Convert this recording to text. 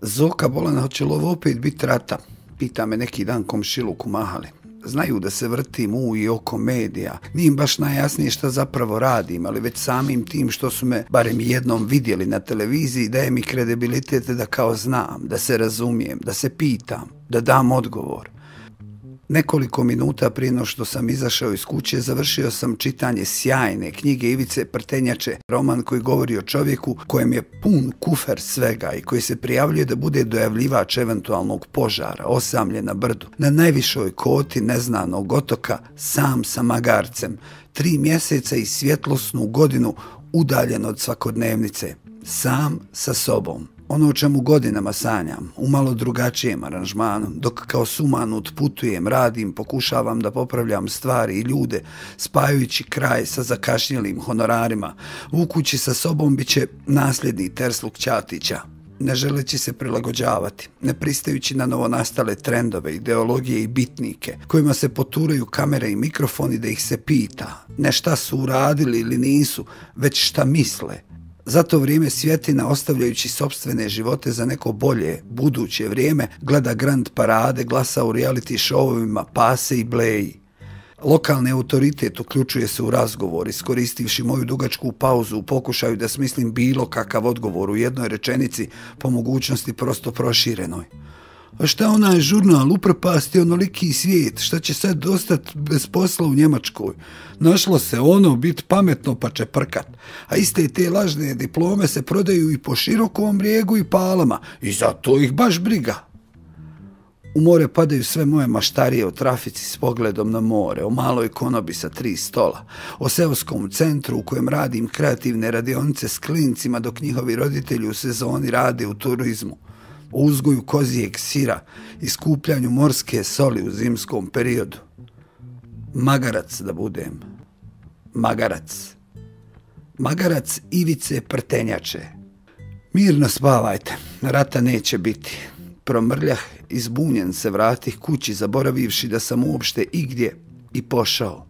Zoka bolan, hoće li ovo opet biti rata? Pita me neki dan komšiluk u Mahali. Znaju da se vrtim u i oko medija. Nije im baš najjasnije šta zapravo radim, ali već samim tim što su me barem jednom vidjeli na televiziji daje mi kredibilitet da kao znam, da se razumijem, da se pitam, da dam odgovor. Nekoliko minuta prije no što sam izašao iz kuće završio sam čitanje sjajne knjige Ivice Prtenjače, roman koji govori o čovjeku kojem je pun kufer svega i koji se prijavljuje da bude dojavljivač eventualnog požara, osamljen na brdu, na najvišoj koti neznanog otoka, sam sa magarcem, 3 mjeseca i svjetlosnu godinu udaljen od svakodnevnice, sam sa sobom. Ono o čemu godinama sanjam, u malo drugačijem aranžmanu, dok kao sumanut putujem, radim, pokušavam da popravljam stvari i ljude, spajajući kraj sa zakašnjelim honorarima, vukući sa sobom bit će nasljedni Tersluk Ćatića, ne želeći se prilagođavati, ne pristajući na novonastale trendove, ideologije i bitnike, kojima se poturaju kamere i mikrofoni da ih se pita, ne šta su uradili ili nisu, već šta misle. Zato vrijeme svjetina, ostavljajući sopstvene živote za neko bolje, buduće vrijeme, gleda grand parade, glasa u reality showovima, pase i bleji. Lokalni autoritet uključuje se u razgovor, iskoristivši moju dugačku pauzu u pokušaju da smislim bilo kakav odgovor u jednoj rečenici, po mogućnosti prosto proširenoj. A šta onaj žurnal upropasti onoliki svijet, šta će sad ostati bez posla u Njemačkoj? Našlo se ono bit pametno pa će prkat. A iste te lažne diplome se prodaju i po Širokom Brijegu i Palama i zato ih baš briga. U more padaju sve moje maštarije o trafici s pogledom na more, o maloj konobi sa 3 stola, o seoskom centru u kojem radim kreativne radionice s klincima dok njihovi roditelji u sezoni rade u turizmu, o uzgoju kozijeg sira i skupljanju morske soli u zimskom periodu. Magarac da budem. Magarac. Magarac Ivice Prtenjače. Mirno spavajte, rata neće biti. Promrljah i zbunjen se vratih kući zaboravivši da sam uopšte igdje i pošao.